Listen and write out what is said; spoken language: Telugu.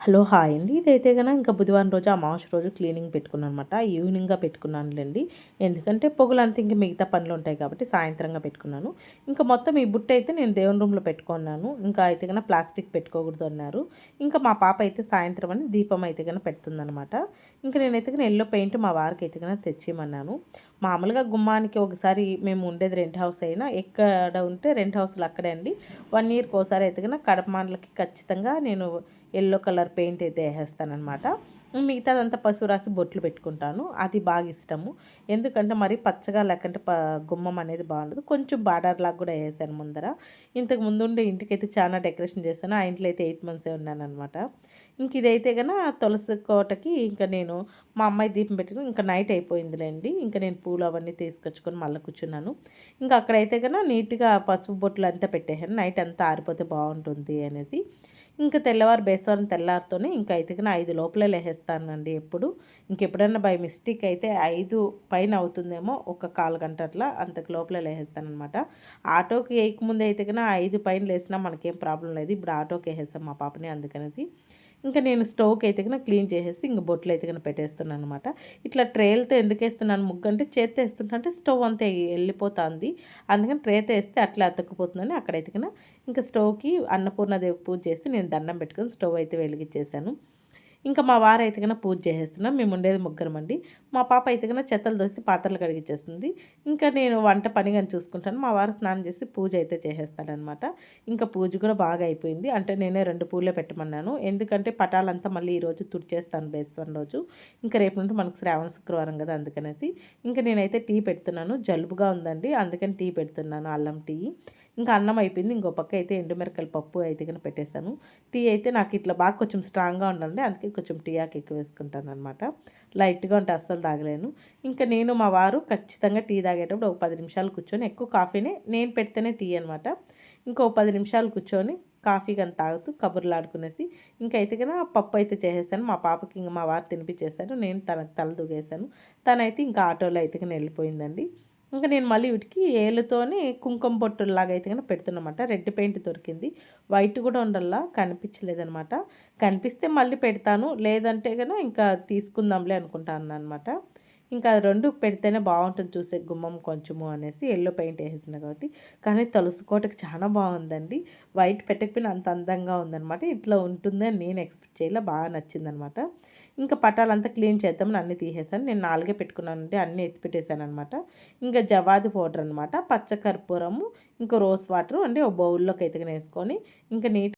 హలో హాయ్ అండి. ఇదైతే గన ఇంకా బుధవారం రోజు అమావాస్య రోజు క్లీనింగ్ పెట్టుకున్నానమాట. ఈవినింగ్‌గా పెట్టుకున్నానులెండి. ఎందుకంటే పొగలంతా ఇంక మిగతా పనులుంటాయి కాబట్టి సాయంత్రంగా పెట్టుకున్నాను. ఇంకా మొత్తం ఈ బుట్టయితే నేను దేవుని రూమ్‌లో పెట్టుకున్నాను. ఇంకా అయితే గన ప్లాస్టిక్ పెట్టుకోకూడదు అన్నారు. ఇంకా మా పాప అయితే సాయంత్రం అని దీపం అయితే గన పెడుతుందనమాట. ఇంక నేనైతే గన యెల్లో పెయింట్ మా వారికైతే గన తెచ్చిమన్నాను. మామూలుగా గుమ్మానికి ఒకసారి మేము ఉండేది రెంట్ హౌస్ అయినా ఎక్కడ ఉంటే రెంట్ హౌస్‌లో అక్కడే అండి. 1 ఇయర్‌కి ఓసారి అయితే గన కడపమాన్లకి ఖచ్చితంగా నేను యెల్లో కలర్ పెయింట్ అయితే ఏసేస్తాననమాట. మిగతాదంతా పసుపు రాసి బొట్లు పెట్టుకుంటాను. అది బాగా ఇష్టము. ఎందుకంటే మరీ పచ్చగా లేకంటే గుమ్మం అనేది బాగుండదు. కొంచెం బార్డర్‌లాగా కూడా ఏసాను ముందర. ఇంతకు ముందుండే ఇంటికైతే చాలా డెకరేషన్ చేశాను. ఆ ఇంట్లో అయితే 8 మంత్సే ఉన్నాననమాట. ఇంక ఇదైతే గన తులసి కోటకి ఇంక నేను మా అమ్మాయి దీపం పెట్టిన ఇంక నైట్ అయిపోయిందిలేండి. ఇంక నేను పూలు అవన్నీ తీసుకొచ్చుకొని మళ్ళీ కూర్చున్నాను. ఇంక అక్కడైతే గన నీట్‌గా పసుపు బొట్లు అంతా పెట్టేసాను. నైట్ అంతా ఆరిపోతే బాగుంటుంది అనేసి. ఇంక తెల్లవారు బేస్తవారం తెల్లారితోనే ఇంకా అయితే 5 లోపలే లేసేస్తానండి ఎప్పుడు. ఇంకెప్పుడన్నా బై మిస్టేక్ అయితే 5 పైన అవుతుందేమో ఒక కాలు గంట అట్లా అంతకు లోపలే లేసేస్తాననమాట. ఆటోకి ఎయకముందు అయితే 5 పైన లేసినా మనకేం ప్రాబ్లమ్ లేదు. ఇప్పుడు ఆటోకి ఏసేసాం మా పాపని అందుకనేసి. ఇంక నేను స్టవ్‌కి అయితే క్లీన్ చేసేసి ఇంక బొట్లు అయితే పెట్టేస్తున్నాననమాట. ఇట్లా ట్రేలతో ఎందుకేస్తున్నాను ముగ్గంటే చేత్తో ఏస్తుంటే స్టవ్ అంతా ఎళ్ళిపోతాంది. అందుకని ట్రేతో ఏస్తే అట్లా అతుక్కుపోతుందని అక్కడైతే ఇంకా స్టవ్‌కి అన్నపూర్ణాదేవికి పూజ చేసి నేను దండం పెట్టుకొని స్టవ్ అయితే వెలిగించేసాను. ఇంకా మా వారైతే పూజ చేసేస్తున్నాం. మేముండేది ముగ్గురమండి. మా పాప అయితే చెత్తలు దోసి పాత్రలు కడిగిచ్చేస్తుంది. ఇంకా నేను వంట పని గాని చూసుకుంటాను. మా వారు స్నానం చేసి పూజ అయితే చేసేస్తాడనమాట. ఇంకా పూజ కూడా బాగా అయిపోయింది. అంటే నేనే 2 పూలే పెట్టమన్నాను. ఎందుకంటే పటాలంతా మళ్ళీ ఈరోజు తుడిచేస్తాను బేస్తవారం రోజు. ఇంకా రేపు నుండి మనకు శ్రావణ శుక్రవారం కదా అందుకనేసి. ఇంకా నేనైతే టీ పెడుతున్నాను. జలుబుగా ఉందండి. అందుకని టీ పెడుతున్నాను అల్లం టీ. ఇంకా అన్నం అయిపోయింది. ఇంకో పక్క అయితే ఎండుమిరపకాయల పప్పు అయితే పెట్టేశాను. టీ అయితే నాకు ఇట్లా బాగా కొంచెం స్ట్రాంగ్‌గా ఉండాలండి. అందుకే కొంచెం టీ ఆకు ఎక్కువ వేసుకుంటాననమాట. లైట్‌గా ఉంటే అస్సలు తాగలేను. ఇంకా నేను మా వారు ఖచ్చితంగా టీ తాగేటప్పుడు ఒక 10 నిమిషాలు కూర్చొని ఎక్కువ కాఫీనే నేను పెడితేనే టీ అనమాట. ఇంకో 10 నిమిషాలు కూర్చొని కాఫీ గాని తాగుతూ కబుర్లాడుకునేసి ఇంకైతే పప్పు అయితే చేసేసాను. మా పాపకి ఇంక మా వారు తినిపించేశారు. నేను తనకు తల దూగేశాను. తనైతే ఇంకా ఆటోలో అయితే వెళ్ళిపోయిందండి. ఇంక నేను మళ్ళీ వీటికి ఏలుతోని కుంకుమ బొట్టుల్లాగా అయితే పెడుతున్నమాట. రెడ్ పెయింట్ దొరికింది. వైట్ కూడా ఉండల్లా కనిపించలేదనమాట. కనిపిస్తే మళ్ళీ పెడతాను. లేదంటే ఇంకా తీసుకుందాంలే అనుకుంటాననమాట. ఇంకా అది 2 పెడితేనే బాగుంటుంది చూసే గుమ్మం కొంచెము అనేసి యెల్లో పెయింట్ ఏసేసిన కాబట్టి. కానీ తులసి కోటకి చాలా బాగుందండి. వైట్ పెట్టకపోయినా అంత అందంగా ఉందనమాట. ఇట్లా ఉంటుంది అని నేను ఎక్స్‌పెక్ట్ చేయలే. బాగా నచ్చిందనమాట. ఇంకా పటాలంతా క్లీన్ చేద్దామని అన్నీ తీసేసాను. నేను 4 పెట్టుకున్నానండి. అన్నీ ఎత్తి పెట్టేసాననమాట. ఇంకా జవాది పౌడర్ అనమాట. పచ్చ కర్పూరము, ఇంకా రోజ్ వాటరు అంటే ఒక బౌల్‌లోకి ఎత్తుకొని వేసుకొని ఇంకా నీట్